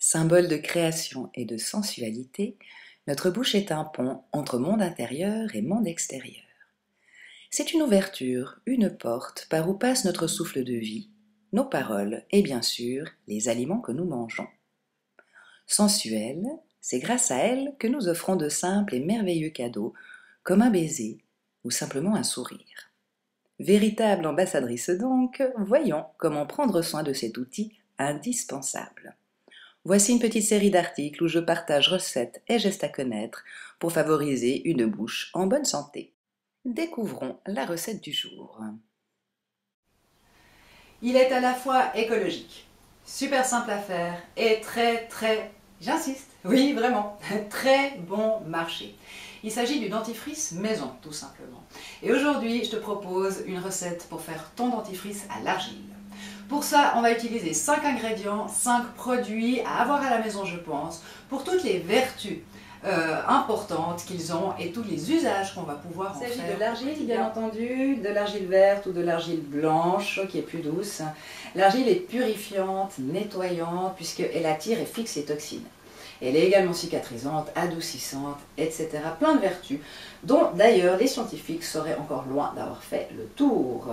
Symbole de création et de sensualité, notre bouche est un pont entre monde intérieur et monde extérieur. C'est une ouverture, une porte par où passe notre souffle de vie, nos paroles et bien sûr les aliments que nous mangeons. Sensuelle, c'est grâce à elle que nous offrons de simples et merveilleux cadeaux, comme un baiser ou simplement un sourire. Véritable ambassadrice donc, voyons comment prendre soin de cet outil indispensable. Voici une petite série d'articles où je partage recettes et gestes à connaître pour favoriser une bouche en bonne santé. Découvrons la recette du jour. Il est à la fois écologique, super simple à faire et j'insiste, oui vraiment, très bon marché. Il s'agit du dentifrice maison tout simplement. Et aujourd'hui je te propose une recette pour faire ton dentifrice à l'argile. Pour ça, on va utiliser 5 ingrédients, 5 produits à avoir à la maison, je pense, pour toutes les vertus importantes qu'ils ont et tous les usages qu'on va pouvoir en faire. Il s'agit de l'argile, bien entendu, de l'argile verte ou de l'argile blanche, qui est plus douce. L'argile est purifiante, nettoyante, puisqu'elle attire et fixe les toxines. Elle est également cicatrisante, adoucissante, etc. Plein de vertus, dont d'ailleurs les scientifiques seraient encore loin d'avoir fait le tour.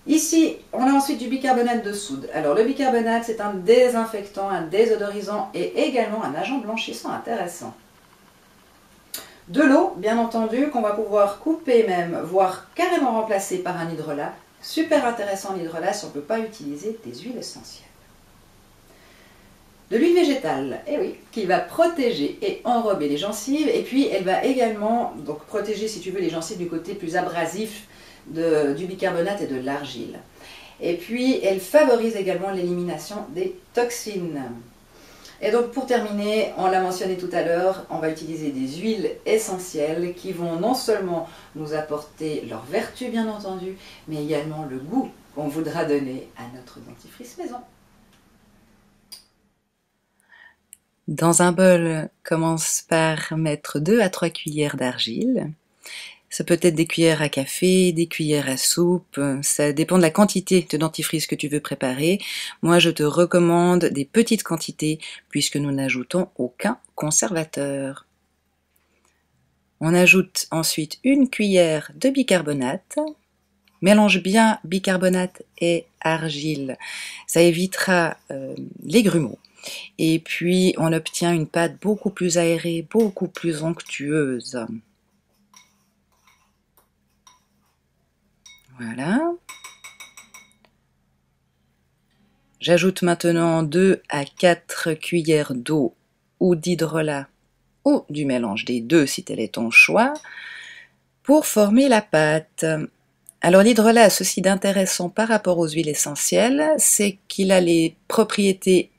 Ici, on a ensuite du bicarbonate de soude. Alors le bicarbonate, c'est un désinfectant, un désodorisant et également un agent blanchissant intéressant. De l'eau, bien entendu, qu'on va pouvoir couper même, voire carrément remplacer par un hydrolat. Super intéressant l'hydrolat si on ne peut pas utiliser des huiles essentielles. De l'huile végétale, eh oui, qui va protéger et enrober les gencives. Et puis elle va également donc, protéger, si tu veux, les gencives du côté plus abrasif du bicarbonate et de l'argile. Et puis, elle favorise également l'élimination des toxines. Et donc, pour terminer, on l'a mentionné tout à l'heure, on va utiliser des huiles essentielles qui vont non seulement nous apporter leurs vertus, bien entendu, mais également le goût qu'on voudra donner à notre dentifrice maison. Dans un bol, commence par mettre 2 à 3 cuillères d'argile. Ça peut être des cuillères à café, des cuillères à soupe, ça dépend de la quantité de dentifrice que tu veux préparer. Moi, je te recommande des petites quantités puisque nous n'ajoutons aucun conservateur. On ajoute ensuite 1 cuillère de bicarbonate. Mélange bien bicarbonate et argile, ça évitera les grumeaux. Et puis, on obtient une pâte beaucoup plus aérée, beaucoup plus onctueuse. Voilà. J'ajoute maintenant 2 à 4 cuillères d'eau ou d'hydrolat ou du mélange des deux si tel est ton choix pour former la pâte. Alors l'hydrolat a ceci d'intéressant par rapport aux huiles essentielles, c'est qu'il a les propriétés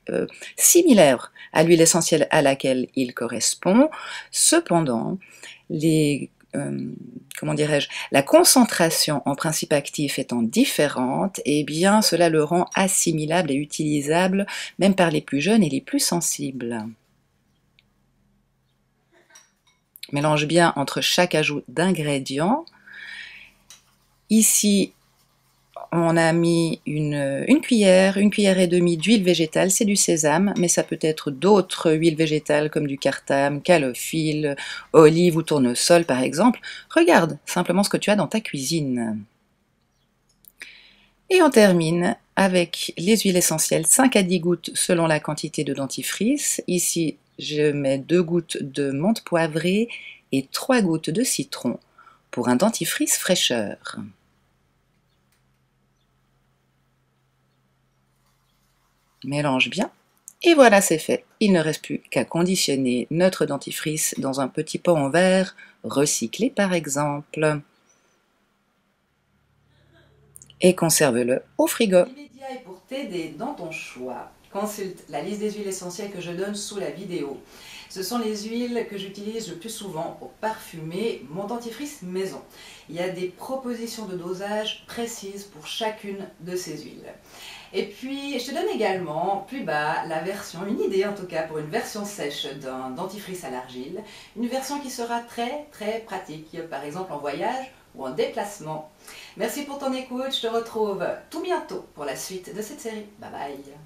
similaires à l'huile essentielle à laquelle il correspond. Cependant, la concentration en principe actif étant différente, eh bien cela le rend assimilable et utilisable même par les plus jeunes et les plus sensibles. Mélange bien entre chaque ajout d'ingrédients. Ici, on a mis une cuillère et demie d'huile végétale, c'est du sésame, mais ça peut être d'autres huiles végétales comme du cartame, calophylle, olive ou tournesol par exemple. Regarde simplement ce que tu as dans ta cuisine. Et on termine avec les huiles essentielles, 5 à 10 gouttes selon la quantité de dentifrice. Ici, je mets 2 gouttes de menthe poivrée et 3 gouttes de citron pour un dentifrice fraîcheur. Mélange bien, et voilà c'est fait. Il ne reste plus qu'à conditionner notre dentifrice dans un petit pot en verre, recyclé par exemple. Et conserve-le au frigo. L'immédiat est pour t'aider dans ton choix. Consulte la liste des huiles essentielles que je donne sous la vidéo. Ce sont les huiles que j'utilise le plus souvent pour parfumer mon dentifrice maison. Il y a des propositions de dosage précises pour chacune de ces huiles. Et puis, je te donne également, plus bas, une idée en tout cas, pour une version sèche d'un dentifrice à l'argile. Une version qui sera très pratique, par exemple en voyage ou en déplacement. Merci pour ton écoute, je te retrouve tout bientôt pour la suite de cette série. Bye bye.